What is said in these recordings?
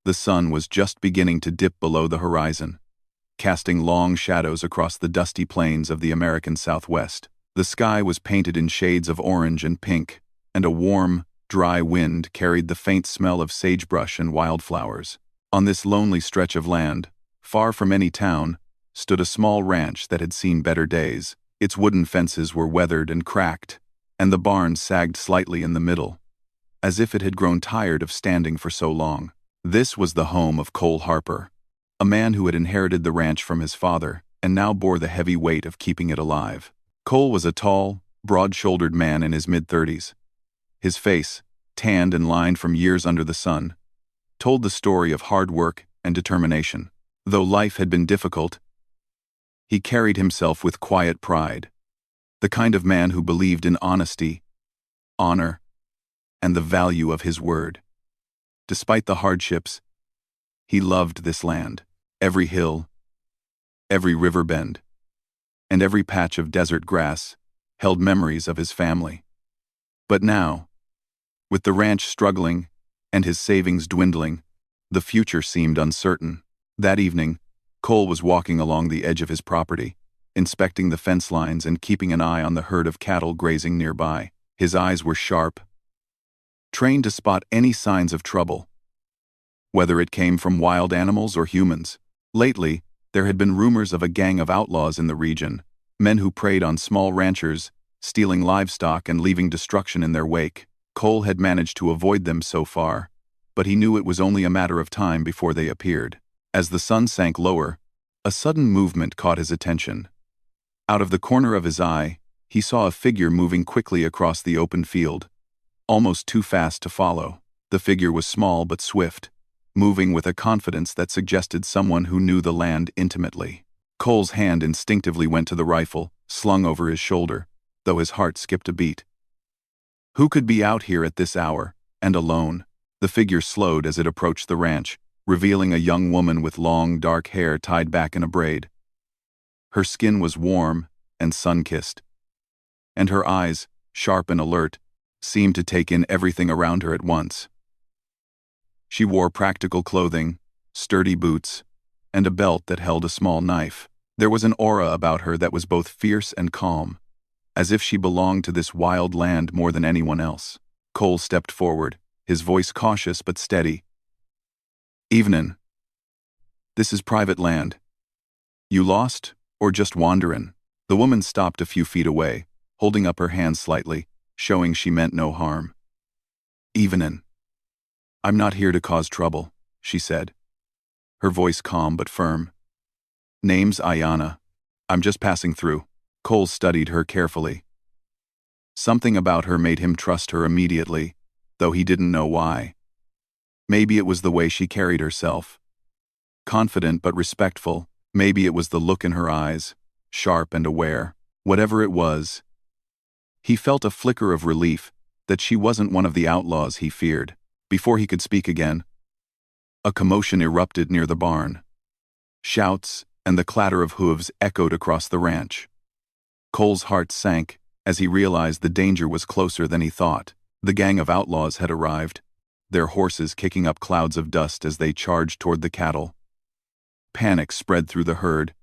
The sun was just beginning to dip below the horizon, casting long shadows across the dusty plains of the American Southwest. The sky was painted in shades of orange and pink, and a warm, dry wind carried the faint smell of sagebrush and wildflowers. On this lonely stretch of land, far from any town, stood a small ranch that had seen better days. Its wooden fences were weathered and cracked, and the barn sagged slightly in the middle, as if it had grown tired of standing for so long. This was the home of Cole Harper, a man who had inherited the ranch from his father and now bore the heavy weight of keeping it alive. Cole was a tall, broad-shouldered man in his mid-30s. His face, tanned and lined from years under the sun, told the story of hard work and determination. Though life had been difficult, he carried himself with quiet pride, the kind of man who believed in honesty, honor, and the value of his word. Despite the hardships, he loved this land. Every hill, every river bend, and every patch of desert grass held memories of his family. But now, with the ranch struggling and his savings dwindling, the future seemed uncertain. That evening, Cole was walking along the edge of his property, inspecting the fence lines and keeping an eye on the herd of cattle grazing nearby. His eyes were sharp, trained to spot any signs of trouble, whether it came from wild animals or humans. Lately, there had been rumors of a gang of outlaws in the region, men who preyed on small ranchers, stealing livestock and leaving destruction in their wake. Cole had managed to avoid them so far, but he knew it was only a matter of time before they appeared. As the sun sank lower, a sudden movement caught his attention. Out of the corner of his eye, he saw a figure moving quickly across the open field, almost too fast to follow. The figure was small but swift, moving with a confidence that suggested someone who knew the land intimately. Cole's hand instinctively went to the rifle, slung over his shoulder, though his heart skipped a beat. Who could be out here at this hour, and alone? The figure slowed as it approached the ranch, revealing a young woman with long, dark hair tied back in a braid. Her skin was warm and sun-kissed, and her eyes, sharp and alert, seemed to take in everything around her at once. She wore practical clothing, sturdy boots, and a belt that held a small knife. There was an aura about her that was both fierce and calm, as if she belonged to this wild land more than anyone else. Cole stepped forward, his voice cautious but steady. "Evenin'. This is private land. You lost, or just wanderin'?" The woman stopped a few feet away, holding up her hand slightly, showing she meant no harm. "Evenin'. I'm not here to cause trouble," she said, her voice calm but firm. "Name's Ayanna. I'm just passing through." Cole studied her carefully. Something about her made him trust her immediately, though he didn't know why. Maybe it was the way she carried herself, confident but respectful. Maybe it was the look in her eyes, sharp and aware. Whatever it was, he felt a flicker of relief that she wasn't one of the outlaws he feared. Before he could speak again, a commotion erupted near the barn. Shouts and the clatter of hooves echoed across the ranch. Cole's heart sank as he realized the danger was closer than he thought. The gang of outlaws had arrived, their horses kicking up clouds of dust as they charged toward the cattle. Panic spread through the herd,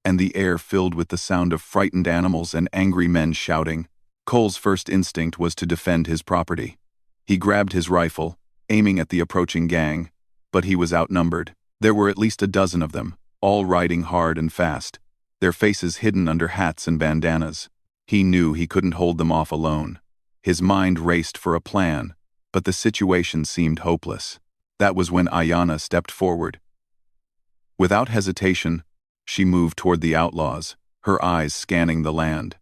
and the air filled with the sound of frightened animals and angry men shouting. Cole's first instinct was to defend his property. He grabbed his rifle, aiming at the approaching gang, but he was outnumbered. There were at least a dozen of them, all riding hard and fast, their faces hidden under hats and bandanas. He knew he couldn't hold them off alone. His mind raced for a plan, but the situation seemed hopeless. That was when Ayanna stepped forward. Without hesitation, she moved toward the outlaws, her eyes scanning the land.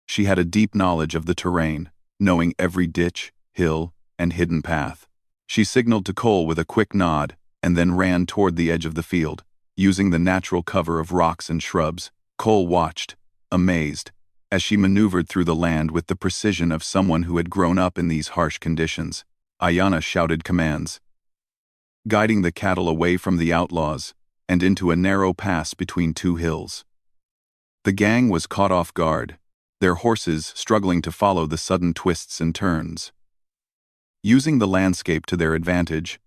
She had a deep knowledge of the terrain, knowing every ditch, hill, and hidden path. She signaled to Cole with a quick nod and then ran toward the edge of the field, using the natural cover of rocks and shrubs. Cole watched, amazed, as she maneuvered through the land with the precision of someone who had grown up in these harsh conditions. Ayanna shouted commands, guiding the cattle away from the outlaws and into a narrow pass between two hills. The gang was caught off guard, their horses struggling to follow the sudden twists and turns. Using the landscape to their advantage,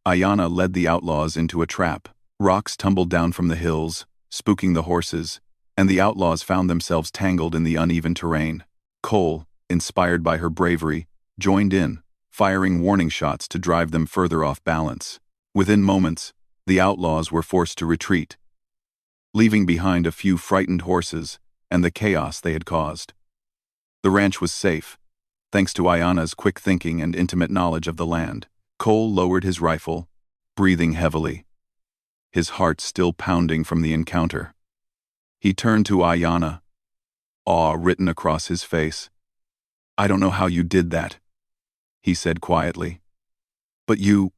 Ayana led the outlaws into a trap. Rocks tumbled down from the hills, spooking the horses, and the outlaws found themselves tangled in the uneven terrain. Cole, inspired by her bravery, joined in, firing warning shots to drive them further off balance. Within moments, the outlaws were forced to retreat, leaving behind a few frightened horses and the chaos they had caused. The ranch was safe, thanks to Ayana's quick thinking and intimate knowledge of the land. Cole lowered his rifle, breathing heavily, his heart still pounding from the encounter. He turned to Ayana, awe written across his face. "I don't know how you did that," he said quietly. "But you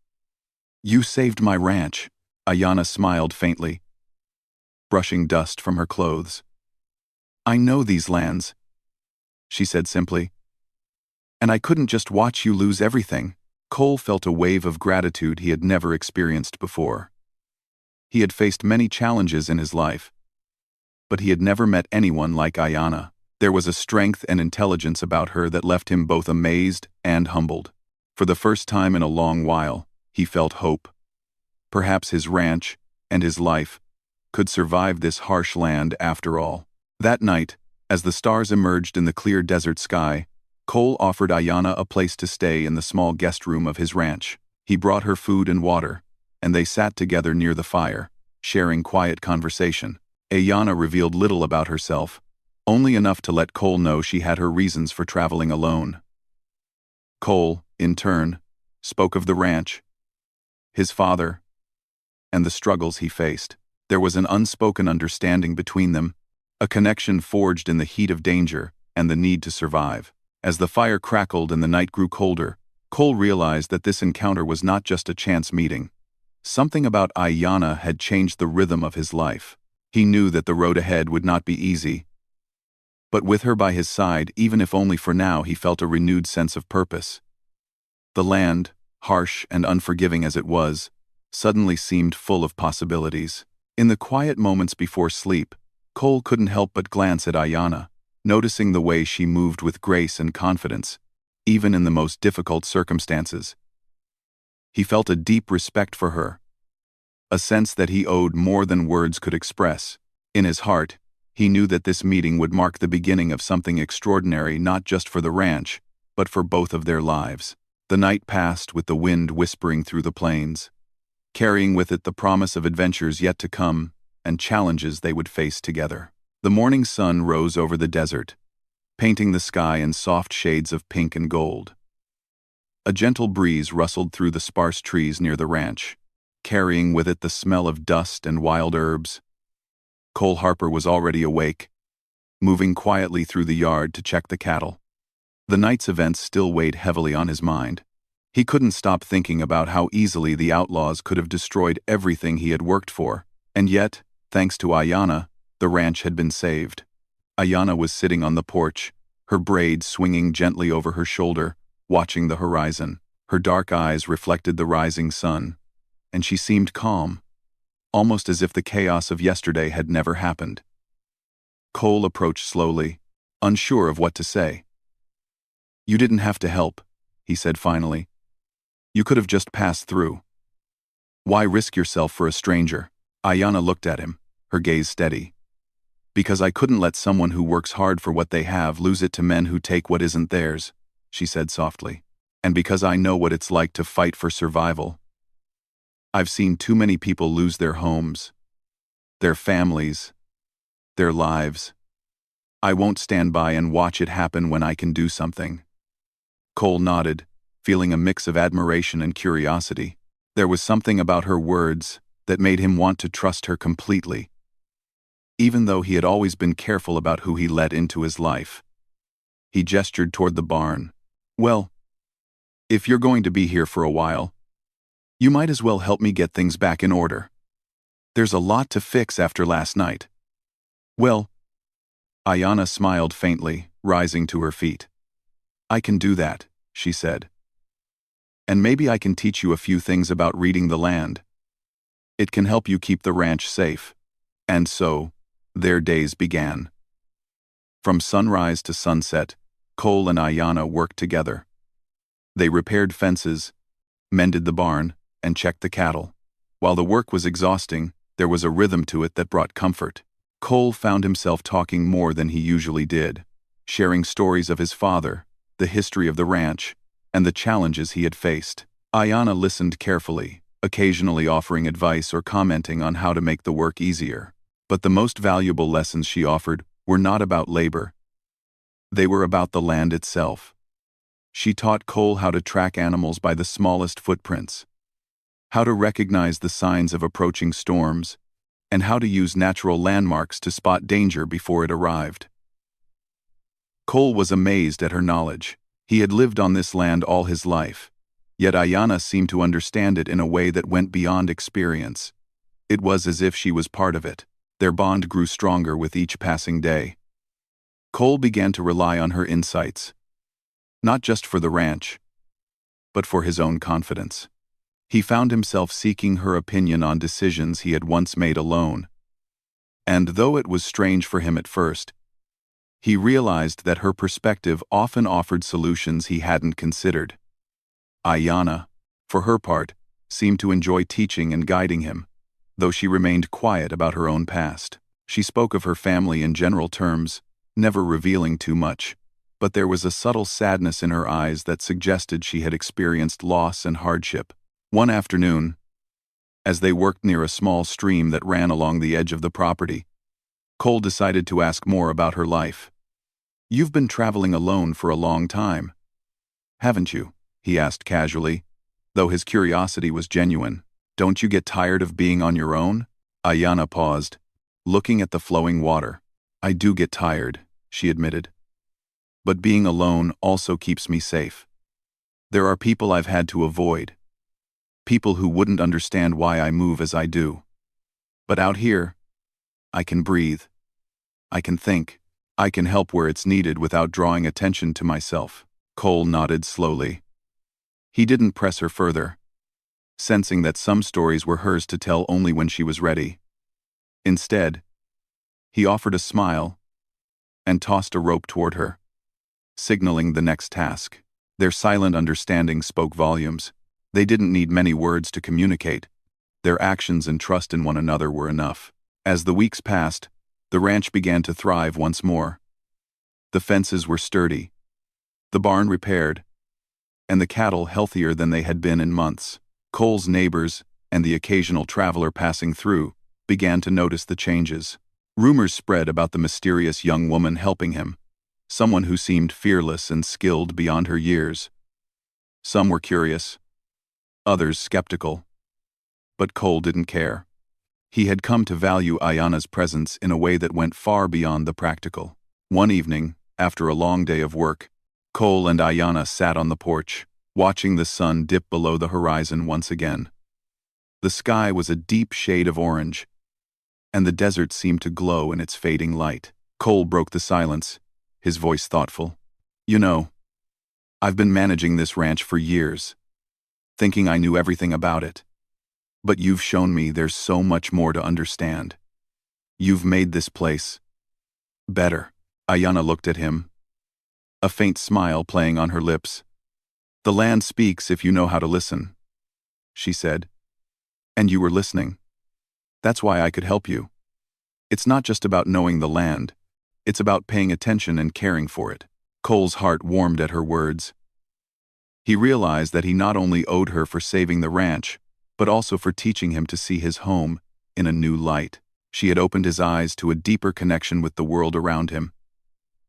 saved my ranch." Ayana smiled faintly, brushing dust from her clothes. "I know these lands," she said simply, "and I couldn't just watch you lose everything." Cole felt a wave of gratitude he had never experienced before. He had faced many challenges in his life, but he had never met anyone like Ayana. There was a strength and intelligence about her that left him both amazed and humbled. For the first time in a long while, he felt hope. Perhaps his ranch and his life could survive this harsh land after all. That night, as the stars emerged in the clear desert sky, Cole offered Ayana a place to stay in the small guest room of his ranch. He brought her food and water, and they sat together near the fire, sharing quiet conversation. Ayana revealed little about herself, only enough to let Cole know she had her reasons for traveling alone. Cole, in turn, spoke of the ranch, his father, and the struggles he faced. There was an unspoken understanding between them, a connection forged in the heat of danger and the need to survive. As the fire crackled and the night grew colder, Cole realized that this encounter was not just a chance meeting. Something about Ayana had changed the rhythm of his life. He knew that the road ahead would not be easy, but with her by his side, even if only for now, he felt a renewed sense of purpose. The land, harsh and unforgiving as it was, suddenly seemed full of possibilities. In the quiet moments before sleep, Cole couldn't help but glance at Ayana, noticing the way she moved with grace and confidence, even in the most difficult circumstances. He felt a deep respect for her, a sense that he owed more than words could express. In his heart, he knew that this meeting would mark the beginning of something extraordinary, not just for the ranch, but for both of their lives. The night passed with the wind whispering through the plains, carrying with it the promise of adventures yet to come and challenges they would face together. The morning sun rose over the desert, painting the sky in soft shades of pink and gold. A gentle breeze rustled through the sparse trees near the ranch, carrying with it the smell of dust and wild herbs. Cole Harper was already awake, moving quietly through the yard to check the cattle. The night's events still weighed heavily on his mind. He couldn't stop thinking about how easily the outlaws could have destroyed everything he had worked for, and yet, thanks to Ayana, the ranch had been saved. Ayana was sitting on the porch, her braids swinging gently over her shoulder, watching the horizon. Her dark eyes reflected the rising sun, and she seemed calm, almost as if the chaos of yesterday had never happened. Cole approached slowly, unsure of what to say. "You didn't have to help," he said finally. "You could have just passed through. Why risk yourself for a stranger?" Ayana looked at him, her gaze steady. "Because I couldn't let someone who works hard for what they have lose it to men who take what isn't theirs," she said softly. "And because I know what it's like to fight for survival. I've seen too many people lose their homes, their families, their lives. I won't stand by and watch it happen when I can do something." Cole nodded, feeling a mix of admiration and curiosity. There was something about her words that made him want to trust her completely, even though he had always been careful about who he let into his life. He gestured toward the barn. "Well, if you're going to be here for a while, you might as well help me get things back in order. There's a lot to fix after last night." "Well," Ayana smiled faintly, rising to her feet. "I can do that," she said. "And maybe I can teach you a few things about reading the land. It can help you keep the ranch safe." And so, their days began. From sunrise to sunset, Cole and Ayana worked together. They repaired fences, mended the barn, and checked the cattle. While the work was exhausting, there was a rhythm to it that brought comfort. Cole found himself talking more than he usually did, sharing stories of his father, the history of the ranch, and the challenges he had faced. Ayanna listened carefully, occasionally offering advice or commenting on how to make the work easier. But the most valuable lessons she offered were not about labor. They were about the land itself. She taught Cole how to track animals by the smallest footprints, how to recognize the signs of approaching storms, and how to use natural landmarks to spot danger before it arrived. Cole was amazed at her knowledge. He had lived on this land all his life, yet Ayanna seemed to understand it in a way that went beyond experience. It was as if she was part of it. Their bond grew stronger with each passing day. Cole began to rely on her insights, not just for the ranch, but for his own confidence. He found himself seeking her opinion on decisions he had once made alone. And though it was strange for him at first, he realized that her perspective often offered solutions he hadn't considered. Ayanna, for her part, seemed to enjoy teaching and guiding him, though she remained quiet about her own past. She spoke of her family in general terms, never revealing too much, but there was a subtle sadness in her eyes that suggested she had experienced loss and hardship. One afternoon, as they worked near a small stream that ran along the edge of the property, Cole decided to ask more about her life. "You've been traveling alone for a long time, haven't you?" he asked casually, though his curiosity was genuine. "Don't you get tired of being on your own?" Ayanna paused, looking at the flowing water. "I do get tired," she admitted. "But being alone also keeps me safe. There are people I've had to avoid. People who wouldn't understand why I move as I do. But out here, I can breathe. I can think. I can help where it's needed without drawing attention to myself." Cole nodded slowly. He didn't press her further, sensing that some stories were hers to tell only when she was ready. Instead, he offered a smile and tossed a rope toward her, signaling the next task. Their silent understanding spoke volumes. They didn't need many words to communicate. Their actions and trust in one another were enough. As the weeks passed, the ranch began to thrive once more. The fences were sturdy, the barn repaired, and the cattle healthier than they had been in months. Cole's neighbors, and the occasional traveler passing through, began to notice the changes. Rumors spread about the mysterious young woman helping him, someone who seemed fearless and skilled beyond her years. Some were curious, others skeptical. But Cole didn't care. He had come to value Ayanna's presence in a way that went far beyond the practical. One evening, after a long day of work, Cole and Ayanna sat on the porch, watching the sun dip below the horizon once again. The sky was a deep shade of orange, and the desert seemed to glow in its fading light. Cole broke the silence, his voice thoughtful. "You know, I've been managing this ranch for years, thinking I knew everything about it. But you've shown me there's so much more to understand. You've made this place better." Ayanna looked at him, a faint smile playing on her lips. "The land speaks if you know how to listen," she said. "And you were listening. That's why I could help you. It's not just about knowing the land. It's about paying attention and caring for it." Cole's heart warmed at her words. He realized that he not only owed her for saving the ranch, but also for teaching him to see his home in a new light. She had opened his eyes to a deeper connection with the world around him,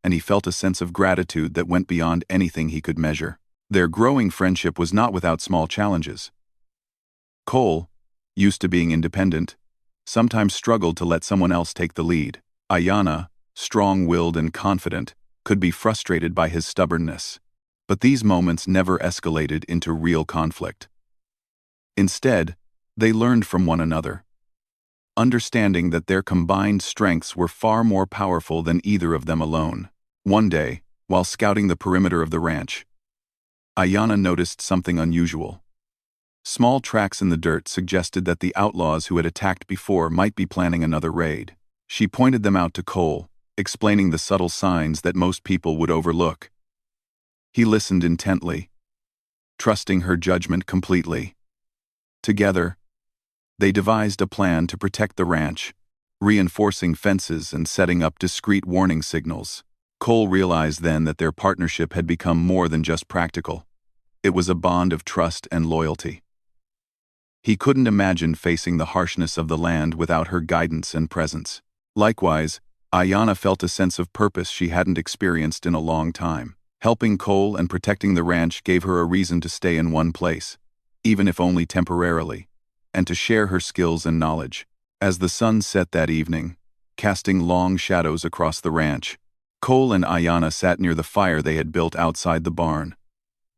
and he felt a sense of gratitude that went beyond anything he could measure. Their growing friendship was not without small challenges. Cole, used to being independent, sometimes struggled to let someone else take the lead. Ayanna, strong-willed and confident, could be frustrated by his stubbornness. But these moments never escalated into real conflict. Instead, they learned from one another, understanding that their combined strengths were far more powerful than either of them alone. One day, while scouting the perimeter of the ranch, Ayanna noticed something unusual. Small tracks in the dirt suggested that the outlaws who had attacked before might be planning another raid. She pointed them out to Cole, explaining the subtle signs that most people would overlook. He listened intently, trusting her judgment completely. Together, they devised a plan to protect the ranch, reinforcing fences and setting up discreet warning signals. Cole realized then that their partnership had become more than just practical. It was a bond of trust and loyalty. He couldn't imagine facing the harshness of the land without her guidance and presence. Likewise, Ayanna felt a sense of purpose she hadn't experienced in a long time. Helping Cole and protecting the ranch gave her a reason to stay in one place, even if only temporarily, and to share her skills and knowledge. As the sun set that evening, casting long shadows across the ranch, Cole and Ayanna sat near the fire they had built outside the barn.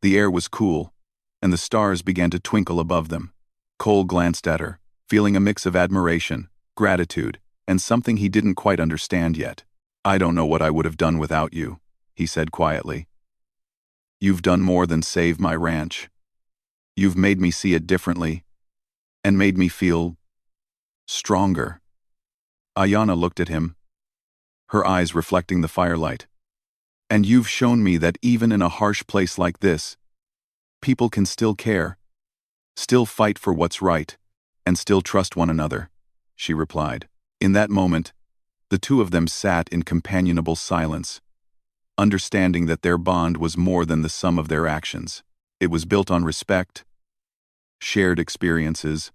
The air was cool, and the stars began to twinkle above them. Cole glanced at her, feeling a mix of admiration, gratitude, and something he didn't quite understand yet. "I don't know what I would have done without you," he said quietly. "You've done more than save my ranch. You've made me see it differently, and made me feel stronger." Ayanna looked at him, her eyes reflecting the firelight. "And you've shown me that even in a harsh place like this, people can still care, still fight for what's right, and still trust one another," she replied. In that moment, the two of them sat in companionable silence, understanding that their bond was more than the sum of their actions. It was built on respect, shared experiences,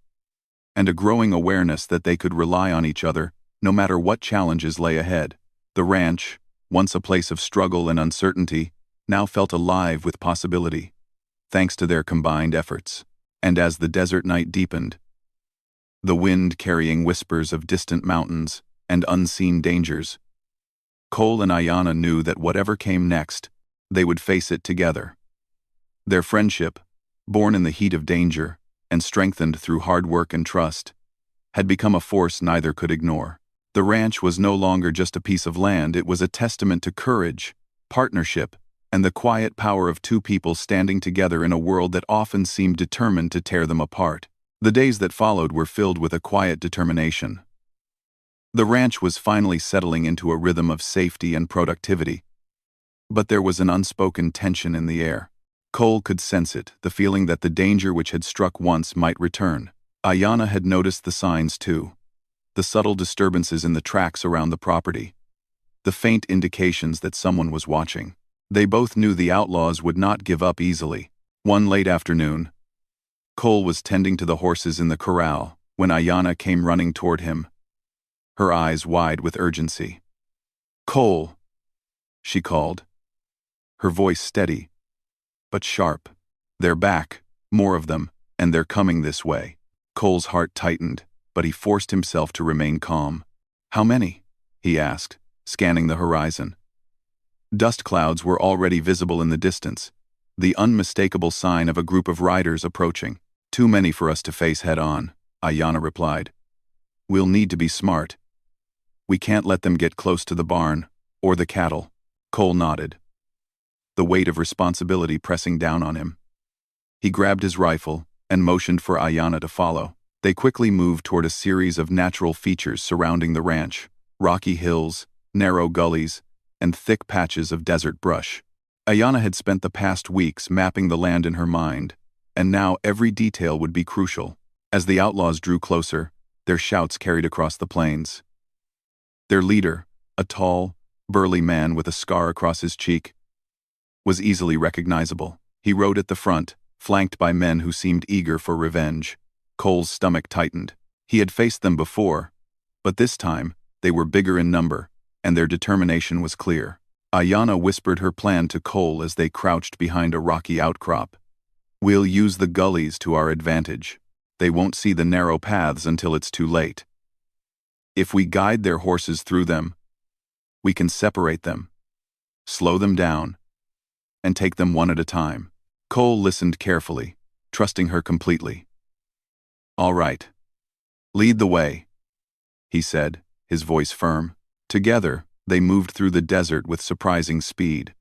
and a growing awareness that they could rely on each other no matter what challenges lay ahead. The ranch, once a place of struggle and uncertainty, now felt alive with possibility, thanks to their combined efforts. And as the desert night deepened, the wind carrying whispers of distant mountains and unseen dangers, Cole and Ayanna knew that whatever came next, they would face it together. Their friendship, born in the heat of danger and strengthened through hard work and trust, had become a force neither could ignore. The ranch was no longer just a piece of land, it was a testament to courage, partnership, and the quiet power of two people standing together in a world that often seemed determined to tear them apart. The days that followed were filled with a quiet determination. The ranch was finally settling into a rhythm of safety and productivity, but there was an unspoken tension in the air. Cole could sense it, the feeling that the danger which had struck once might return. Ayanna had noticed the signs too, the subtle disturbances in the tracks around the property, the faint indications that someone was watching. They both knew the outlaws would not give up easily. One late afternoon, Cole was tending to the horses in the corral when Ayanna came running toward him, her eyes wide with urgency. "Cole," she called, her voice steady, but sharp. "They're back, more of them, and they're coming this way." Cole's heart tightened, but he forced himself to remain calm. "How many?" he asked, scanning the horizon. Dust clouds were already visible in the distance, the unmistakable sign of a group of riders approaching. "Too many for us to face head-on," Ayanna replied. "We'll need to be smart. We can't let them get close to the barn, or the cattle." Cole nodded, the weight of responsibility pressing down on him. He grabbed his rifle and motioned for Ayanna to follow. They quickly moved toward a series of natural features surrounding the ranch: rocky hills, narrow gullies, and thick patches of desert brush. Ayanna had spent the past weeks mapping the land in her mind, and now every detail would be crucial. As the outlaws drew closer, their shouts carried across the plains. Their leader, a tall, burly man with a scar across his cheek, was easily recognizable. He rode at the front, flanked by men who seemed eager for revenge. Cole's stomach tightened. He had faced them before, but this time, they were bigger in number, and their determination was clear. Ayanna whispered her plan to Cole as they crouched behind a rocky outcrop. "We'll use the gullies to our advantage. They won't see the narrow paths until it's too late. If we guide their horses through them, we can separate them, slow them down, and take them one at a time." Cole listened carefully, trusting her completely. "All right. Lead the way," he said, his voice firm. Together, they moved through the desert with surprising speed.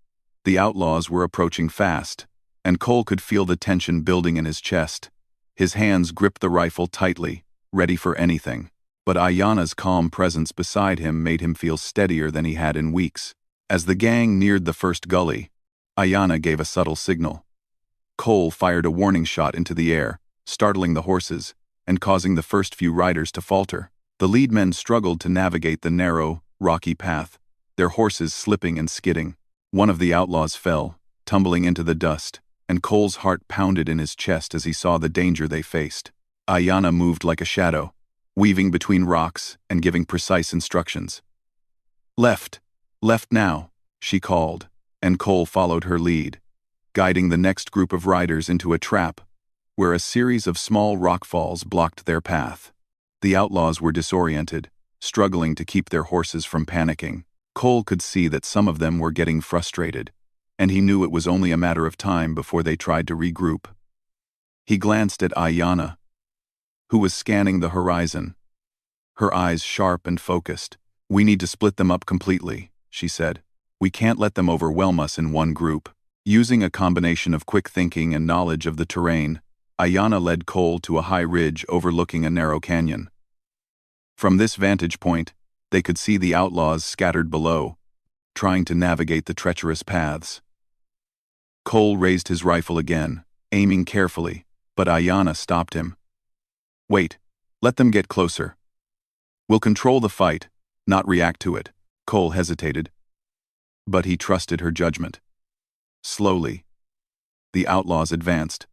The outlaws were approaching fast, and Cole could feel the tension building in his chest. His hands gripped the rifle tightly, ready for anything. But Ayanna's calm presence beside him made him feel steadier than he had in weeks. As the gang neared the first gully, Ayanna gave a subtle signal. Cole fired a warning shot into the air, startling the horses and causing the first few riders to falter. The lead men struggled to navigate the narrow, rocky path, their horses slipping and skidding. One of the outlaws fell, tumbling into the dust, and Cole's heart pounded in his chest as he saw the danger they faced. Ayanna moved like a shadow, weaving between rocks and giving precise instructions. "Left, left now," she called, and Cole followed her lead, guiding the next group of riders into a trap where a series of small rockfalls blocked their path. The outlaws were disoriented, struggling to keep their horses from panicking. Cole could see that some of them were getting frustrated, and he knew it was only a matter of time before they tried to regroup. He glanced at Ayanna, who was scanning the horizon, her eyes sharp and focused. "We need to split them up completely," she said. "We can't let them overwhelm us in one group." Using a combination of quick thinking and knowledge of the terrain, Ayanna led Cole to a high ridge overlooking a narrow canyon. From this vantage point, they could see the outlaws scattered below, trying to navigate the treacherous paths. Cole raised his rifle again, aiming carefully, but Ayanna stopped him. "Wait, let them get closer. We'll control the fight, not react to it." Cole hesitated, but he trusted her judgment. Slowly, the outlaws advanced,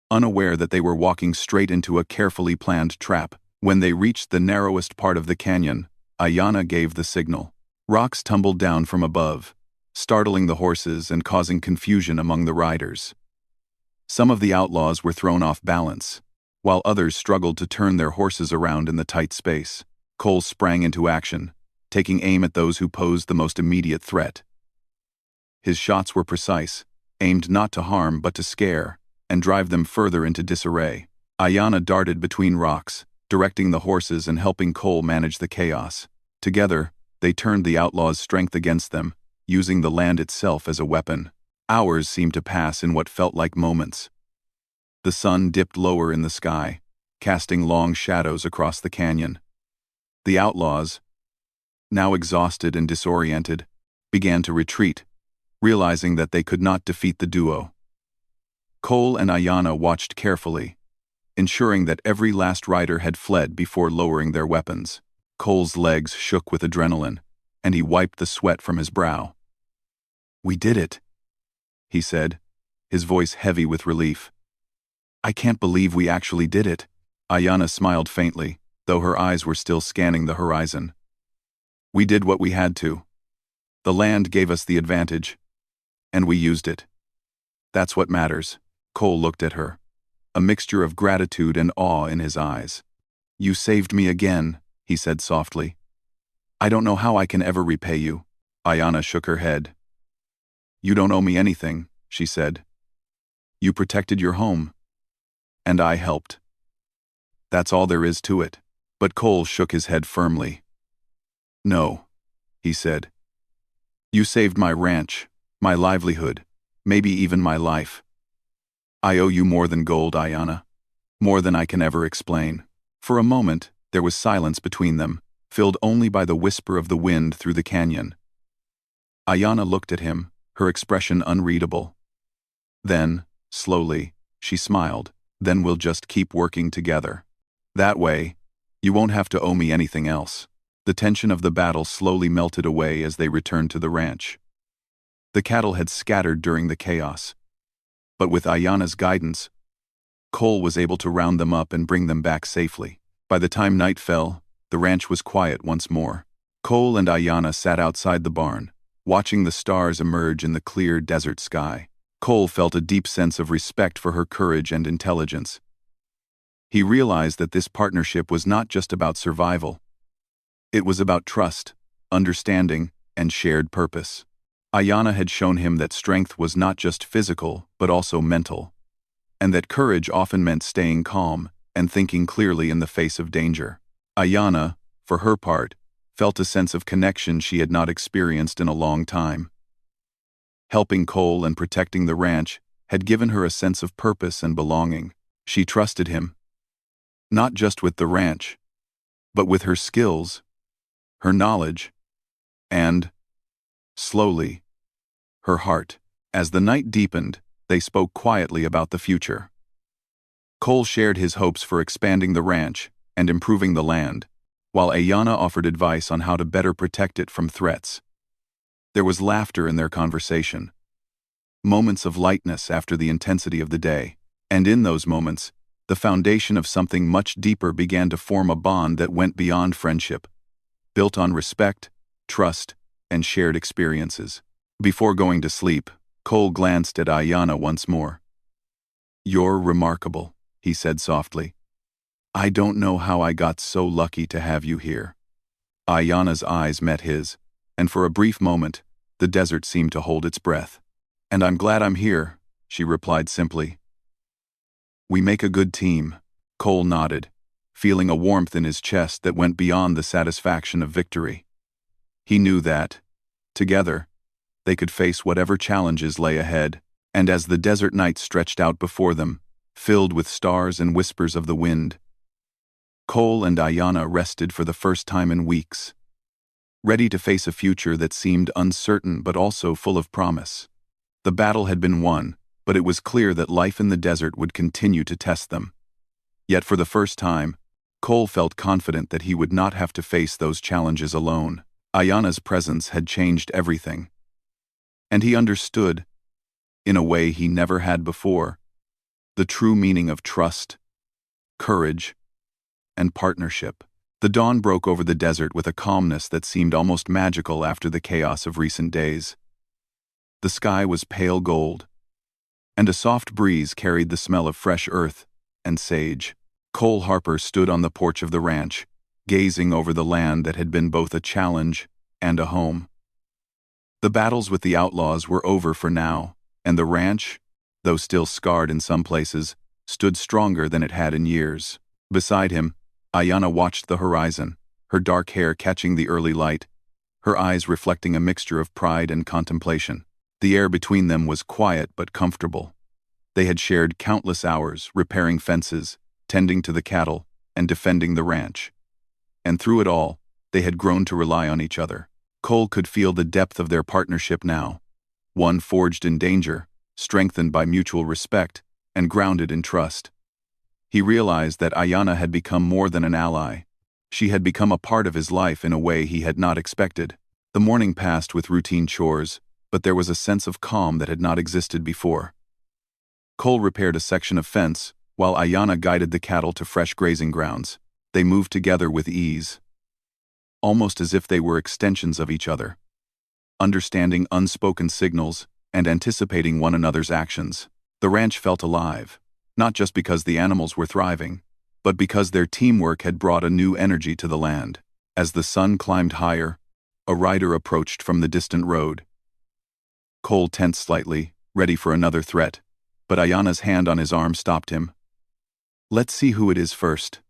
unaware that they were walking straight into a carefully planned trap. When they reached the narrowest part of the canyon, Ayanna gave the signal. Rocks tumbled down from above, startling the horses and causing confusion among the riders. Some of the outlaws were thrown off balance, while others struggled to turn their horses around in the tight space. Cole sprang into action, taking aim at those who posed the most immediate threat. His shots were precise, aimed not to harm but to scare, and drive them further into disarray. Ayanna darted between rocks, directing the horses and helping Cole manage the chaos. Together, they turned the outlaws' strength against them, using the land itself as a weapon. Hours seemed to pass in what felt like moments. The sun dipped lower in the sky, casting long shadows across the canyon. The outlaws, now exhausted and disoriented, began to retreat, realizing that they could not defeat the duo. Cole and Ayanna watched carefully, ensuring that every last rider had fled before lowering their weapons. Cole's legs shook with adrenaline, and he wiped the sweat from his brow. "We did it," he said, his voice heavy with relief. "I can't believe we actually did it." Ayanna smiled faintly, though her eyes were still scanning the horizon. "We did what we had to. The land gave us the advantage, and we used it. That's what matters." Cole looked at her, a mixture of gratitude and awe in his eyes. "You saved me again," he said softly. "I don't know how I can ever repay you." Ayanna shook her head. "You don't owe me anything," she said. "You protected your home, and I helped. That's all there is to it." But Cole shook his head firmly. "No," he said. "You saved my ranch, my livelihood, maybe even my life. I owe you more than gold, Ayanna. More than I can ever explain." For a moment, there was silence between them, filled only by the whisper of the wind through the canyon. Ayanna looked at him, her expression unreadable. Then, slowly, she smiled. "Then we'll just keep working together. That way, you won't have to owe me anything else." The tension of the battle slowly melted away as they returned to the ranch. The cattle had scattered during the chaos, but with Ayanna's guidance, Cole was able to round them up and bring them back safely. By the time night fell, the ranch was quiet once more. Cole and Ayanna sat outside the barn, watching the stars emerge in the clear desert sky. Cole felt a deep sense of respect for her courage and intelligence. He realized that this partnership was not just about survival. It was about trust, understanding, and shared purpose. Ayanna had shown him that strength was not just physical, but also mental, and that courage often meant staying calm and thinking clearly in the face of danger. Ayanna, for her part, felt a sense of connection she had not experienced in a long time. Helping Cole and protecting the ranch had given her a sense of purpose and belonging. She trusted him, not just with the ranch, but with her skills, her knowledge, and, slowly, her heart. As the night deepened, they spoke quietly about the future. Cole shared his hopes for expanding the ranch and improving the land, while Ayanna offered advice on how to better protect it from threats. There was laughter in their conversation, moments of lightness after the intensity of the day, and in those moments, the foundation of something much deeper began to form, a bond that went beyond friendship, built on respect, trust, and shared experiences. Before going to sleep, Cole glanced at Ayanna once more. "You're remarkable," he said softly. "I don't know how I got so lucky to have you here." Ayanna's eyes met his, and for a brief moment, the desert seemed to hold its breath. "And I'm glad I'm here," she replied simply. "We make a good team," Cole nodded, feeling a warmth in his chest that went beyond the satisfaction of victory. He knew that, together, they could face whatever challenges lay ahead, and as the desert night stretched out before them, filled with stars and whispers of the wind, Cole and Ayanna rested for the first time in weeks, ready to face a future that seemed uncertain but also full of promise. The battle had been won, but it was clear that life in the desert would continue to test them. Yet for the first time, Cole felt confident that he would not have to face those challenges alone. Ayanna's presence had changed everything. And he understood, in a way he never had before, the true meaning of trust, courage, and partnership. The dawn broke over the desert with a calmness that seemed almost magical after the chaos of recent days. The sky was pale gold, and a soft breeze carried the smell of fresh earth and sage. Cole Harper stood on the porch of the ranch, gazing over the land that had been both a challenge and a home. The battles with the outlaws were over for now, and the ranch, though still scarred in some places, stood stronger than it had in years. Beside him, Ayanna watched the horizon, her dark hair catching the early light, her eyes reflecting a mixture of pride and contemplation. The air between them was quiet but comfortable. They had shared countless hours repairing fences, tending to the cattle, and defending the ranch. And through it all, they had grown to rely on each other. Cole could feel the depth of their partnership now, one forged in danger, strengthened by mutual respect, and grounded in trust. He realized that Ayanna had become more than an ally. She had become a part of his life in a way he had not expected. The morning passed with routine chores, but there was a sense of calm that had not existed before. Cole repaired a section of fence, while Ayanna guided the cattle to fresh grazing grounds. They moved together with ease, almost as if they were extensions of each other, understanding unspoken signals and anticipating one another's actions. The ranch felt alive, not just because the animals were thriving, but because their teamwork had brought a new energy to the land. As the sun climbed higher, a rider approached from the distant road. Cole tensed slightly, ready for another threat, but Ayanna's hand on his arm stopped him. "Let's see who it is first,"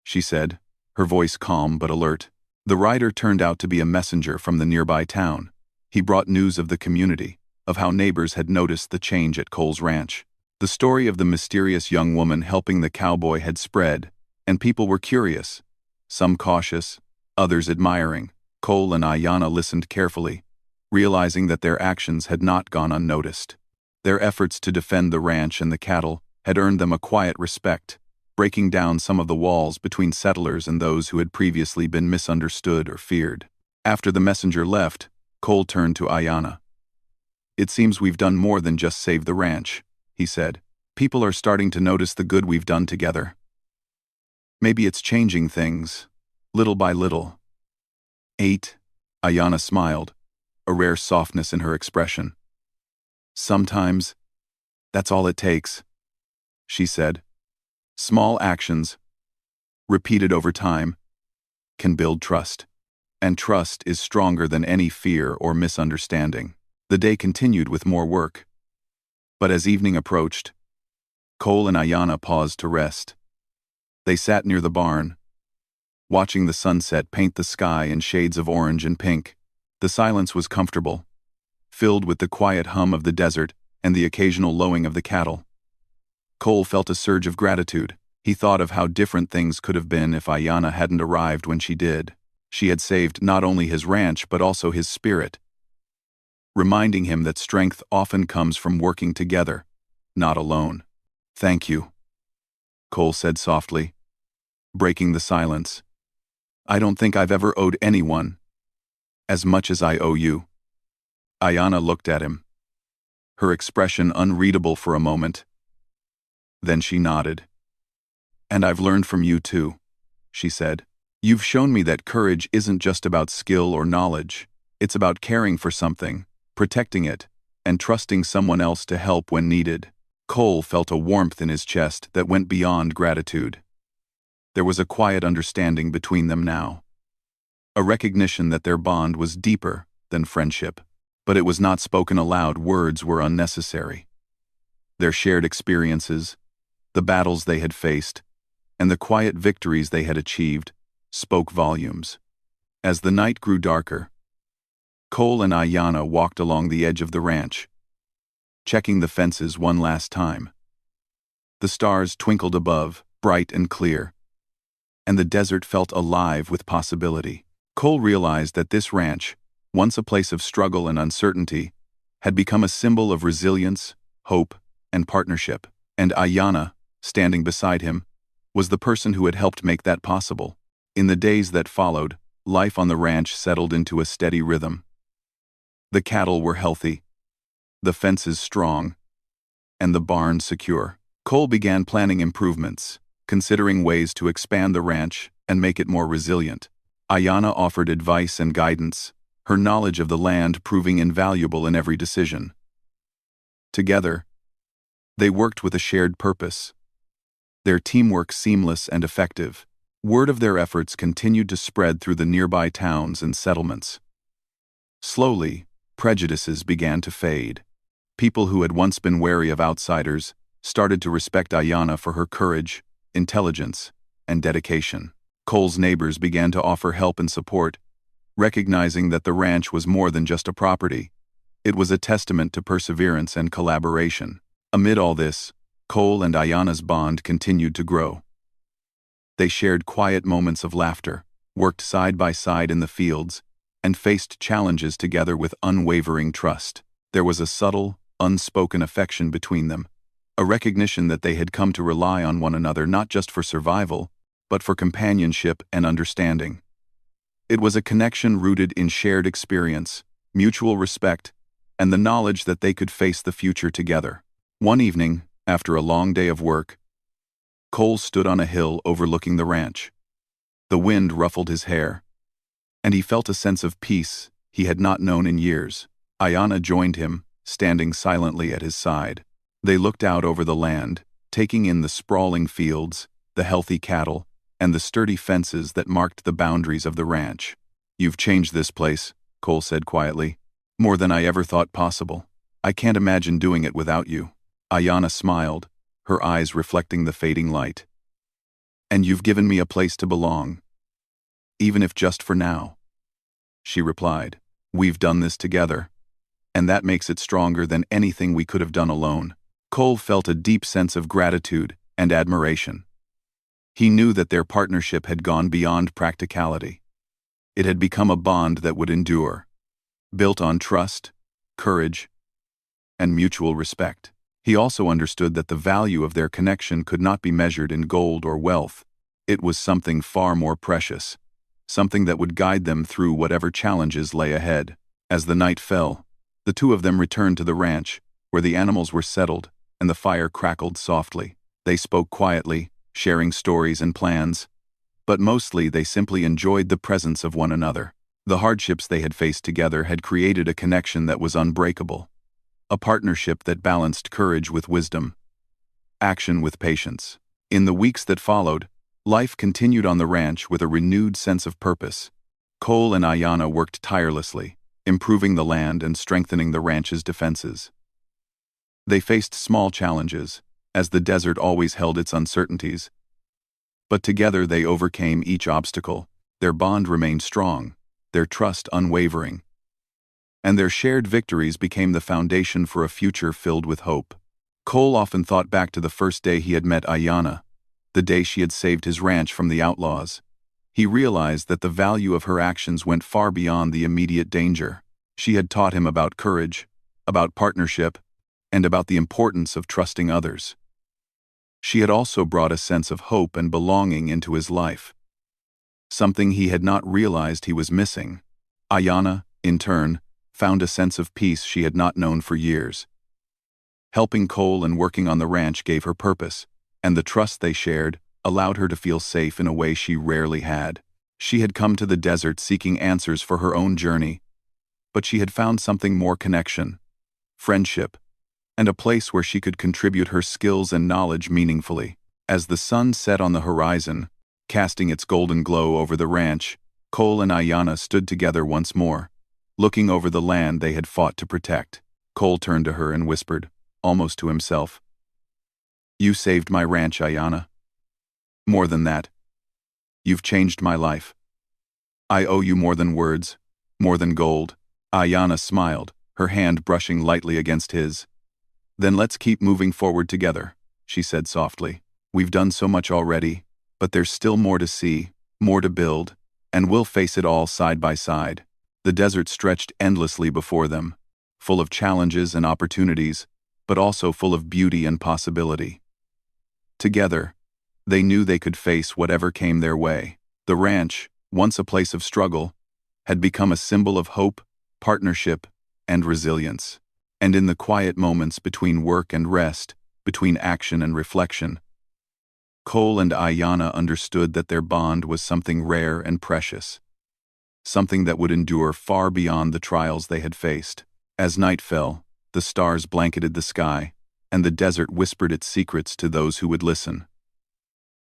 she said, her voice calm but alert. The rider turned out to be a messenger from the nearby town. He brought news of the community, of how neighbors had noticed the change at Cole's ranch. The story of the mysterious young woman helping the cowboy had spread, and people were curious, some cautious, others admiring. Cole and Ayanna listened carefully, realizing that their actions had not gone unnoticed. Their efforts to defend the ranch and the cattle had earned them a quiet respect, breaking down some of the walls between settlers and those who had previously been misunderstood or feared. After the messenger left, Cole turned to Ayanna. "It seems we've done more than just save the ranch," he said. "People are starting to notice the good we've done together. Maybe it's changing things, little by little." 8. Ayanna smiled, a rare softness in her expression. "Sometimes, that's all it takes," she said. "Small actions, repeated over time, can build trust. And trust is stronger than any fear or misunderstanding." The day continued with more work. But as evening approached, Cole and Ayanna paused to rest. They sat near the barn, watching the sunset paint the sky in shades of orange and pink. The silence was comfortable, filled with the quiet hum of the desert and the occasional lowing of the cattle. Cole felt a surge of gratitude. He thought of how different things could have been if Ayanna hadn't arrived when she did. She had saved not only his ranch but also his spirit, reminding him that strength often comes from working together, not alone. "Thank you," Cole said softly, breaking the silence. I don't think I've ever owed anyone as much as I owe you. Ayanna looked at him, her expression unreadable for a moment. Then she nodded. And I've learned from you too, she said. You've shown me that courage isn't just about skill or knowledge. It's about caring for something, protecting it, and trusting someone else to help when needed. Cole felt a warmth in his chest that went beyond gratitude. There was a quiet understanding between them now. A recognition that their bond was deeper than friendship. But it was not spoken aloud. Words were unnecessary. Their shared experiences, the battles they had faced, and the quiet victories they had achieved, spoke volumes. As the night grew darker, Cole and Ayanna walked along the edge of the ranch, checking the fences one last time. The stars twinkled above, bright and clear, and the desert felt alive with possibility. Cole realized that this ranch, once a place of struggle and uncertainty, had become a symbol of resilience, hope, and partnership. And Ayanna, standing beside him, was the person who had helped make that possible. In the days that followed, life on the ranch settled into a steady rhythm. The cattle were healthy, the fences strong, and the barn secure. Cole began planning improvements, considering ways to expand the ranch and make it more resilient. Ayanna offered advice and guidance, her knowledge of the land proving invaluable in every decision. Together, they worked with a shared purpose. Their teamwork seamless and effective. Word of their efforts continued to spread through the nearby towns and settlements. Slowly, prejudices began to fade. People who had once been wary of outsiders started to respect Ayanna for her courage, intelligence, and dedication. Cole's neighbors began to offer help and support, recognizing that the ranch was more than just a property. It was a testament to perseverance and collaboration. Amid all this, Cole and Ayanna's bond continued to grow. They shared quiet moments of laughter, worked side by side in the fields, and faced challenges together with unwavering trust. There was a subtle, unspoken affection between them, a recognition that they had come to rely on one another not just for survival, but for companionship and understanding. It was a connection rooted in shared experience, mutual respect, and the knowledge that they could face the future together. One evening, after a long day of work, Cole stood on a hill overlooking the ranch. The wind ruffled his hair, and he felt a sense of peace he had not known in years. Ayanna joined him, standing silently at his side. They looked out over the land, taking in the sprawling fields, the healthy cattle, and the sturdy fences that marked the boundaries of the ranch. You've changed this place, Cole said quietly, more than I ever thought possible. I can't imagine doing it without you. Ayanna smiled, her eyes reflecting the fading light. And you've given me a place to belong, even if just for now, she replied. We've done this together, and that makes it stronger than anything we could have done alone. Cole felt a deep sense of gratitude and admiration. He knew that their partnership had gone beyond practicality. It had become a bond that would endure, built on trust, courage, and mutual respect. He also understood that the value of their connection could not be measured in gold or wealth. It was something far more precious, something that would guide them through whatever challenges lay ahead. As the night fell, the two of them returned to the ranch, where the animals were settled and the fire crackled softly. They spoke quietly, sharing stories and plans, but mostly they simply enjoyed the presence of one another. The hardships they had faced together had created a connection that was unbreakable, a partnership that balanced courage with wisdom, action with patience. In the weeks that followed, life continued on the ranch with a renewed sense of purpose. Cole and Ayanna worked tirelessly, improving the land and strengthening the ranch's defenses. They faced small challenges, as the desert always held its uncertainties. But together they overcame each obstacle. Their bond remained strong, their trust unwavering, and their shared victories became the foundation for a future filled with hope. Cole often thought back to the first day he had met Ayanna, the day she had saved his ranch from the outlaws. He realized that the value of her actions went far beyond the immediate danger. She had taught him about courage, about partnership, and about the importance of trusting others. she had also brought a sense of hope and belonging into his life, something he had not realized he was missing. Ayanna, in turn, found a sense of peace she had not known for years. Helping Cole and working on the ranch gave her purpose, and the trust they shared allowed her to feel safe in a way she rarely had. She had come to the desert seeking answers for her own journey, but she had found something more: connection, friendship, and a place where she could contribute her skills and knowledge meaningfully. As the sun set on the horizon, casting its golden glow over the ranch, Cole and Ayanna stood together once more, looking over the land they had fought to protect. Cole turned to her and whispered, almost to himself, "You saved my ranch, Ayanna. More than that, you've changed my life. I owe you more than words, more than gold." Ayanna smiled, her hand brushing lightly against his. "Then let's keep moving forward together," she said softly. "We've done so much already, but there's still more to see, more to build, and we'll face it all side by side." The desert stretched endlessly before them, full of challenges and opportunities, but also full of beauty and possibility. Together, they knew they could face whatever came their way. The ranch, once a place of struggle, had become a symbol of hope, partnership, and resilience. And in the quiet moments between work and rest, between action and reflection, Cole and Ayanna understood that their bond was something rare and precious, something that would endure far beyond the trials they had faced. As night fell, the stars blanketed the sky, and the desert whispered its secrets to those who would listen.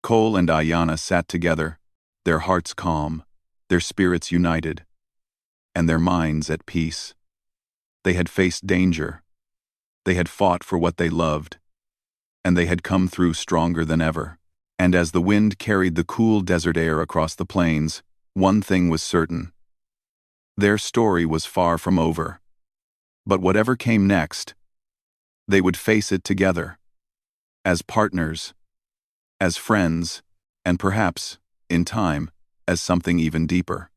Cole and Ayanna sat together, their hearts calm, their spirits united, and their minds at peace. They had faced danger, they had fought for what they loved, and they had come through stronger than ever. And as the wind carried the cool desert air across the plains, one thing was certain: their story was far from over. But whatever came next, they would face it together, as partners, as friends, and perhaps, in time, as something even deeper.